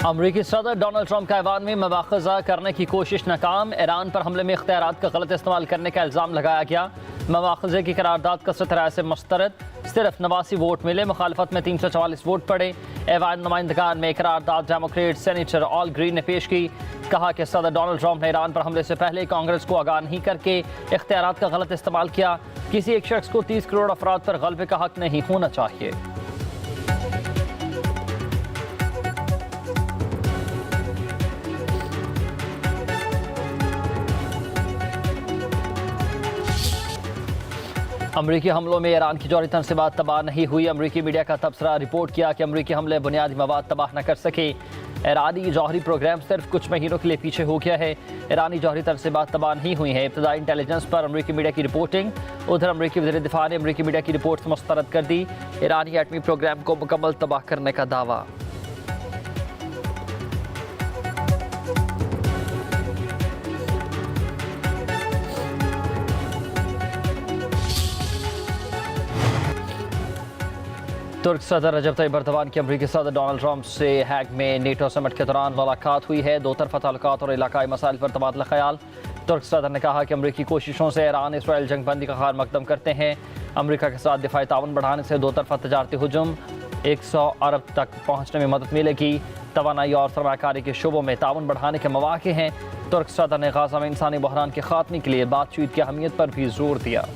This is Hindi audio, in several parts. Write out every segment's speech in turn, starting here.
अमरीकी सदर डोनाल्ड ट्रंप का ऐवान में मवाख़ज़ा करने की कोशिश नाकाम। ईरान पर हमले में इख्तियारात का गलत इस्तेमाल करने का इल्ज़ाम लगाया गया। मवाख़ज़े की करारदाद कसरत राय से मुस्तरद, सिर्फ 89 वोट मिले, मुखालफत में 344 वोट पड़े। ऐवान नुमाइंदगान में करारदाद डेमोक्रेट सेनेटर ऑल ग्रीन ने पेश की। कहा कि सदर डोनाल्ड ट्रंप ने ईरान पर हमले से पहले कांग्रेस को आगाह नहीं करके इख्तियारात का गलत इस्तेमाल किया। किसी एक शख्स को 30 करोड़ अफराद पर गलबे का हक नहीं होना चाहिए। अमरीकी हमलों में ईरान की जौहरी तनसीबात तबाह नहीं हुई। अमरीकी मीडिया का तबसरा रिपोर्ट किया कि अमरीकी हमले बुनियादी मवाद तबाह न कर सके। ईरानी जौहरी प्रोग्राम सिर्फ कुछ महीनों के लिए पीछे हो गया है। ईरानी जौहरी तनसीबात तबाह नहीं हुई हैं। इब्तदाई इंटेलिजेंस पर अमरीकी मीडिया की रिपोर्टिंग। उधर अमरीकी वज़ीर दिफा ने अमरीकी मीडिया की रिपोर्ट मुस्तरद कर दी। ईरानी एटमी प्रोग्राम को मुकम्मल तबाह करने का दावा। तुर्क सदर रजब तैयब एर्दोगान की अमरीकी सदर डोनाल्ड ट्रंप से हैग में नेटो समिट के दौरान मुलाकात हुई है। दो तरफा ताल्लुकात और इलाकाई मसाइल पर तबादला ख्याल। तुर्क सदर ने कहा कि अमरीकी कोशिशों से ईरान इसराइल जंगबंदी का खैर मकदम करते हैं। अमरीका के साथ दिफाई ताउन बढ़ाने से दो तरफा तजारती हुजूम 100 अरब तक पहुँचने में मदद मिलेगी। तवानाई और सरमाकारी के शोबों में ताउन बढ़ाने के मौके हैं। तुर्क सदर ने गाज़ा में इंसानी बहरान के खात्मे के लिए बातचीत की अहमियत पर भी जोर दिया।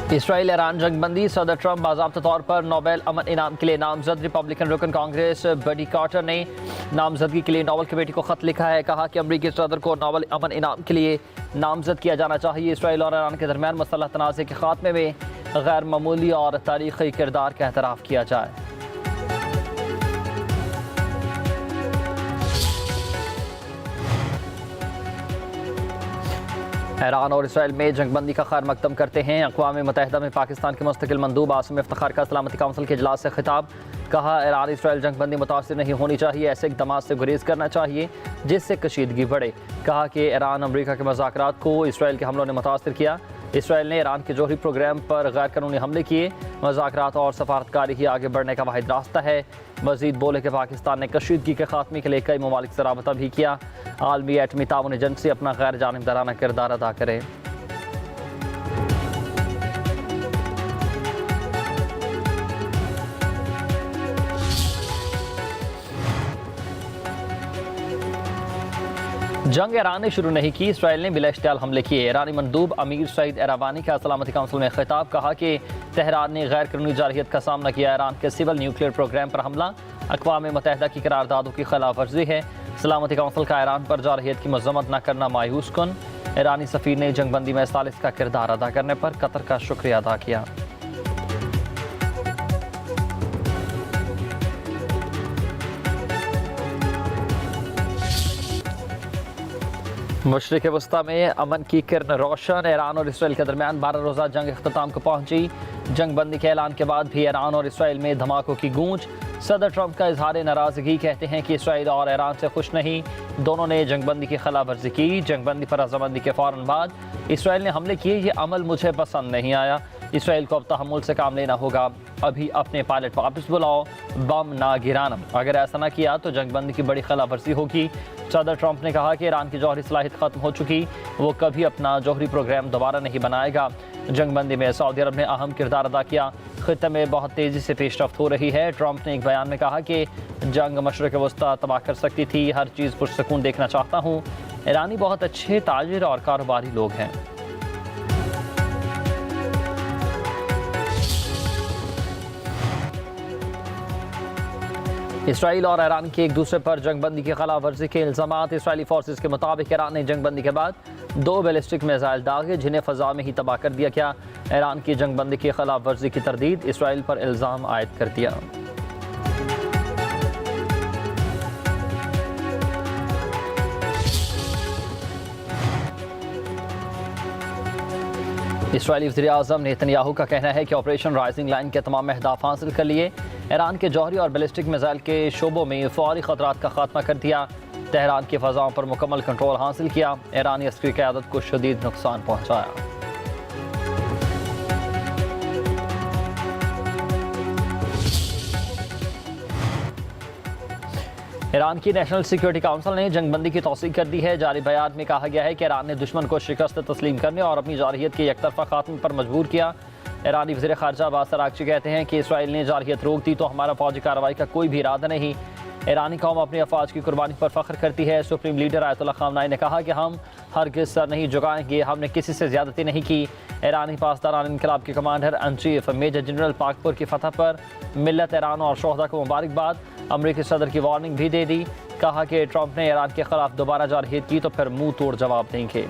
इसराइल ईरान जंगबंदी, सदर ट्रंप बाज़ाब्ता तौर पर नोबेल अमन इनाम के लिए नामजद। रिपब्लिकन रुकन कांग्रेस बडी कार्टर ने नामजदगी के लिए नोबेल कमेटी को खत लिखा है। कहा कि अमरीकी सदर को नोबेल अमन इनाम के लिए नामजद किया जाना चाहिए। इसराइल और ईरान के दरमियान मसला तनाज़े के खात्मे में गैर मामूली और तारीख़ी किरदार का एतराफ़ किया जाए। ईरान और इसराइल में जंगबंदी का खैर मकदम करते हैं। अक़वाम मुत्तहिदा में पाकिस्तान के मुस्तकिल मंदूब आसिम इफ्तिखार का सलामती काउंसिल के इजलास से खिताब। कहा ईरान इसराइल जंगबंदी मुतासिर नहीं होनी चाहिए, ऐसे इक़दामात से गुरेज करना चाहिए जिससे कशीदगी बढ़े। कहा कि ईरान अमरीका के मुज़ाकरात को इसराइल के हमलों ने मुतासिर किया। इसराइल ने ईरान के जौहरी प्रोग्राम पर गैर कानूनी हमले किए। मुज़ाकरात और सफारतकारी ही आगे बढ़ने का वाहिद रास्ता है। मज़ीद बोले कि पाकिस्तान ने कशीदगी के खात्मे के लिए कई ममालिक से राबता भी किया। आलमी एटमी ताउन एजेंसी अपना गैर जानिबदाराना किरदार अदा करे। जंग ईरान ने शुरू नहीं की, इसराइल ने बिलाश्तियाल हमले किए। ईरानी मंदूब अमीर सईद एरावानी का सलामती काउंसिल में खिताब। कहा कि तेहरान ने गैर कानूनी जारहियत का सामना किया। ईरान के सिविल न्यूक्लियर प्रोग्राम पर हमला अक़वाम मुत्तहिदा की करारदादों की खिलाफ वर्जी है। सलामती काउंसिल का ईरान पर जारहियत की मज़म्मत न करना मायूस कुन। ईरानी सफ़ीर ने जंगबंदी में सालिस का किरदार अदा करने पर कतर का शुक्रिया अदा किया। मशरिक़ वस्ता में अमन की किरण रोशन। ईरान और इसराइल के दरमियान 12 रोज़ा जंग इख्तिताम को पहुंची। जंगबंदी के ऐलान के बाद भी ईरान और इसराइल में धमाकों की गूंज। सदर ट्रंप का इजहार नाराज़गी, कहते हैं कि इसराइल और ईरान से खुश नहीं। दोनों ने जंगबंदी की खिलाफ वर्जी की। जंगबंदी पर रजामंदी के फ़ौरन बाद इसराइल ने हमले किए। ये अमल मुझे पसंद नहीं आया। इसराइल को अब तहम्मुल से काम लेना होगा। अभी अपने पायलट वापस बुलाओ, बम ना गिराना। अगर ऐसा ना किया तो जंगबंदी की बड़ी खिलाफ वर्जी होगी। सदर ट्रंप ने कहा कि ईरान की जौहरी सलाहियत ख़त्म हो चुकी, वो कभी अपना जौहरी प्रोग्राम दोबारा नहीं बनाएगा। जंगबंदी में सऊदी अरब ने अहम किरदार अदा किया। खित्ते में बहुत तेज़ी से पेशरफ्त हो रही है। ट्रंप ने एक बयान में कहा कि जंग मशरिक़ वस्ता तबाह कर सकती थी। हर चीज़ पुरसकून देखना चाहता हूँ। ईरानी बहुत अच्छे ताजिर और कारोबारी लोग हैं। इसराइल और ईरान की एक दूसरे पर जंगबंदी की खिलाफ वर्जी के इल्ज़ामात। इसराइली फोर्सेस के मुताबिक ईरान ने जंगबंदी के बाद 2 बैलिस्टिक मिसाइल दागे, जिन्हें फ़ज़ा में ही तबाह कर दिया गया। ईरान की जंगबंदी की खिलाफ वर्जी की तरदीद, इसराइल पर इल्ज़ाम आयद कर दिया। इसराइली वज़ीर-ए-आज़म नेतन्याहू का कहना है कि ऑपरेशन राइजिंग लाइन के तमाम अहदाफ हासिल कर लिए। ईरान के जौहरी और बैलिस्टिक मिसाइल के शोबों में फौरी खतरात का खात्मा कर दिया। तेहरान की फ़ज़ाओं पर मुकम्मल कंट्रोल हासिल किया। ईरानी अस्करी क़यादत को शदीद नुकसान पहुँचाया। ईरान की नेशनल सिक्योरिटी काउंसिल ने जंगबंदी की तौसीक कर दी है। जारी बयान में कहा गया है कि ईरान ने दुश्मन को शिकस्त तस्लीम करने और अपनी जारहियत के एकतरफा खात्मे पर मजबूर किया। ईरानी वज़ीर ख़ारजा अब्बास अराग़ची कहते हैं कि इसराइल ने जारहियत रोक दी तो हमारा फौजी कार्रवाई का कोई भी इरादा नहीं। ईरानी कौम अपनी अफवाज की कुर्बानी पर फ़ख्र करती है। सुप्रीम लीडर आयतुल्लाह ख़ामनाई ने कहा कि हम हरगिज़ सर नहीं झुकाएंगे, हमने किसी से ज़्यादती नहीं की। ईरानी पासदारान इनकलाब के commander in chief major general Pakpour की फतह पर मिल्लत ईरान और शोहदा को मुबारकबाद। अमरीकी सदर की वार्निंग भी दे दी। कहा कि ट्रंप ने ईरान के खिलाफ दोबारा जारहियत की तो फिर मुंह तोड़ जवाब देंगे।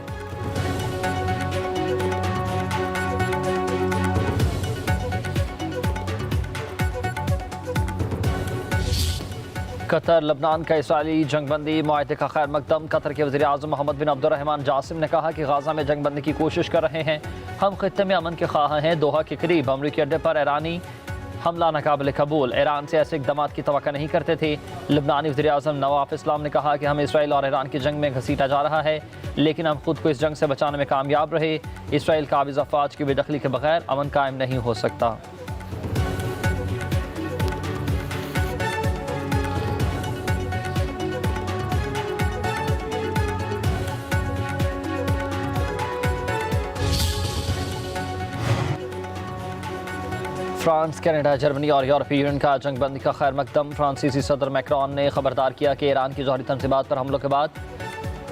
कतर लबनान का इसराइली जंगबंदी मुआहदे का खैर मकदम। कतर के वज़ीर आज़म मोहम्मद बिन अब्दुर्रहमान जासिम ने कहा कि गाज़ा में जंगबंदी की कोशिश कर रहे हैं, हम खित्ते में अमन के ख्वाह हैं। दोहा के करीब अमरीकी अड्डे पर ईरानी हमला नाकाबिल कबूल, ईरान से ऐसे इक़दाम की तवक्को नहीं करते थे। लबनानी वज़ीर आज़म नवाफ इस्लाम ने कहा कि हमें इसराइल और ईरान की जंग में घसीटा जा रहा है, लेकिन हम खुद को इस जंग से बचाने में कामयाब रहे। इसराइल काबिज़ अफवाज की बेदखली के बगैर अमन कायम नहीं हो सकता। फ्रांस, कनाडा, जर्मनी और यूरोपीय यूनियन का जंगबंदी का खैर मकदम। फ्रांसीसी सदर मैक्रोन ने खबरदार किया कि ईरान की जौहरी तंजीमात पर हमलों के बाद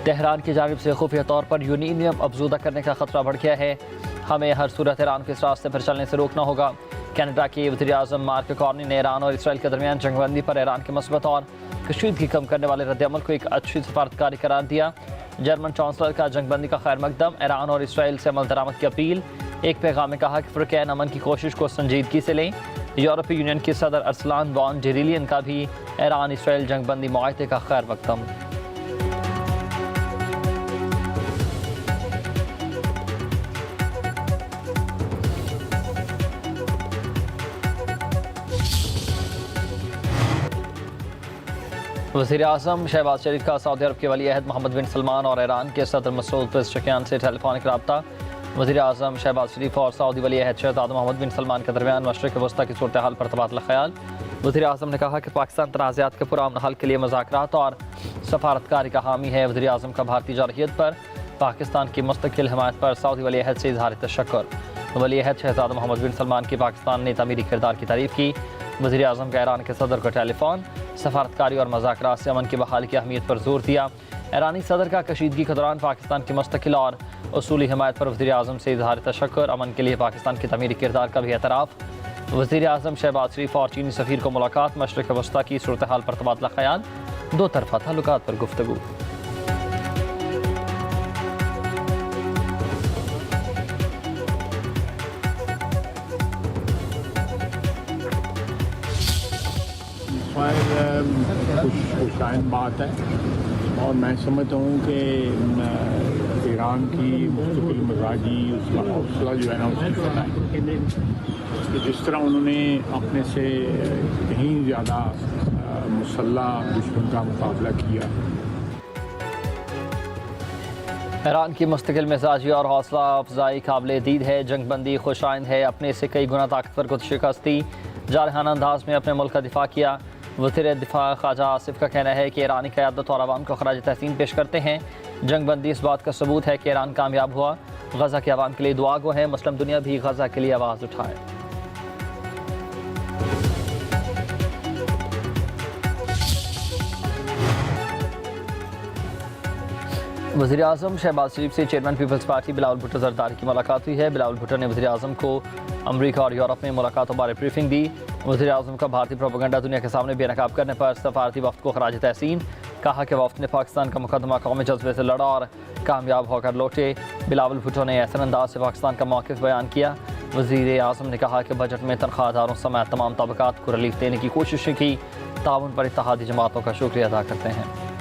तेहरान की जानिब से खुफिया तौर पर यूरेनियम अफजूदा करने का खतरा बढ़ गया है। हमें हर सूरत ईरान को इस रास्ते पर चलने से रोकना होगा। कनाडा के वज़ीर आज़म मार्क कार्नी ने ईरान और इसराइल के दरमियान जंगबंदी पर ईरान के मस्बत और कशीदगी कम करने वाले रद्द-ए-अमल को एक अच्छी सफारतकारी करार दिया। जर्मन चांसलर का जंगबंदी का खैर मकदम। ईरान और इसराइल से अमल दरामद की अपील। एक पैगाम में कहा कि फ़ुरक़ैन अमन की कोशिश को संजीदगी से लें। यूरोपीय यूनियन के सदर अरसलान वॉन डर लेयन का भी ईरान इसराइल जंगबंदी मुआहदे का खैर मकदम। वज़ीर आज़म शहबाज शरीफ का सऊदी अरब के वली अहद मोहम्मद बिन सलमान और ईरान के सदर मसूद पेज़ेशकियान से टेलीफोनिक रब्ता। वज़ीर आज़म शहबाज शरीफ और सऊदी वली अहद शहज़ादा मोहम्मद बिन सलमान के दरमियान मशरिक़ वस्ता की सूरत हाल पर तबादला ख्याल। वज़ीर आज़म ने कहा कि पाकिस्तान तनाज़ात के पुरअमन हल के लिए मुज़ाकरात और सफारतकारी का हामी है। वज़ीर आज़म का भारतीय जारहियत पर पाकिस्तान की मुस्तकिल हिमायत पर सऊदी वली अहद से इज़हार तशक्कुर। वली अहद शहज़ादा मोहम्मद बिन सलमान की पाकिस्तान ने तमीरी किरदार की तारीफ़ की। वज़ीर आज़म का ईरान के सदर को टेलीफोन, सफारतकारी और मुज़ाकरात से अमन की बहाली की अहमियत पर जोर दिया। ईरानी सदर का कशीदगी के दौरान पाकिस्तान की मुस्तकिल और उसूली हिमायत पर वज़ीर आज़म से इज़हार तशक्कुर। अमन के लिए पाकिस्तान की तमीरी किरदार का भी एतराफ़। वज़ीर आज़म शहबाज शरीफ और चीनी सफ़ीर को मुलाकात। मशरिक़ वस्ता की सूरत हाल पर तबादला ख्याल। दो तरफ़ा ताल्लुकात पर गुफ्तगू। खुशाइन बात है और मैं समझता हूँ कि ईरान की मुस्तकिल मिजाजी उसका हौसला जो है ना उसकी फना है कि जिस तरह उन्होंने अपने से कहीं ज़्यादा मुसल्लह दुश्मन का मुकाबला किया। ईरान की मुस्तकिल मिजाजी और हौसला अफजाई काबिल दीद है। जंगबंदी खुशाइंद है, अपने से कई गुना ताकतवर को शिकस्त दी। जारहाना अंदाज में अपने मुल्क का दिफा किया। वज़ीर दिफा ख्वाजा आसिफ का कहना है कि ईरानी क़यादत और अवाम को खराज तहसीन पेश करते हैं। जंगबंदी इस बात का सबूत है कि ईरान कामयाब हुआ। गज़ा के अवाम के लिए दुआ गो है। मुस्लिम दुनिया भी गज़ा के लिए आवाज़ उठाए। वज़ीर आज़म शहबाज शरीफ से chairman Peoples Party Bilawal Bhutto Zardari की मुलाकात हुई है। बिलावल भुट्टो ने वज़ीर आज़म को अमरीका और यूरोप में मुलाकातों बारे ब्रीफिंग दी। वज़ीर आज़म का भारतीय प्रोपेगेंडा दुनिया के सामने बेनकाब करने पर सफारती वफ़द को खराज तहसीन। कहा कि वफ़द ने पाकिस्तान का मुकदमा कौमी जज्बे से लड़ा और कामयाब होकर लौटे। बिलावल भुट्टो ने ऐसे अंदाज से पाकिस्तान का मौक़िफ़ बयान किया। वज़ीर आज़म ने कहा कि बजट में तनख्वाहदारों समेत तमाम तबक़ात को रिलीफ देने की कोशिश की। ताउन पर इत्तेहादी जमातों का शुक्रिया अदा करते हैं।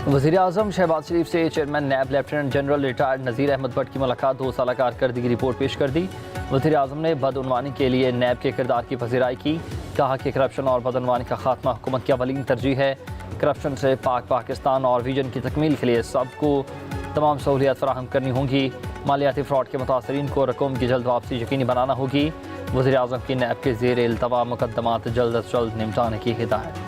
वज़ीर-ए-आज़म शहबाज शरीफ से चेयरमैन नैब लेफ्टिनेंट जनरल रिटायर्ड नज़ीर अहमद भट्ट की मुलाकात। 2 साल कारकर्दगी रिपोर्ट पेश कर दी। वज़ीर-ए-आज़म ने बदउनवानी के लिए नैब के किरदार की पज़ीराई की। कहा कि करप्शन और बदउनवानी का खात्मा हुकूमत की अवलीन तरजीह है। करप्शन से पाकिस्तान और विजन की तकमील के लिए सबको तमाम सहूलियात फराहम करनी होंगी। मालियाती फ्रॉड के मुतासरीन को रकूम की जल्द वापसी यकीनी बनाना होगी। वज़ीर-ए-आज़म की नैब के ज़ेर इल्तवा मुकदमात जल्द अज जल्द निपटाने की हिदायत।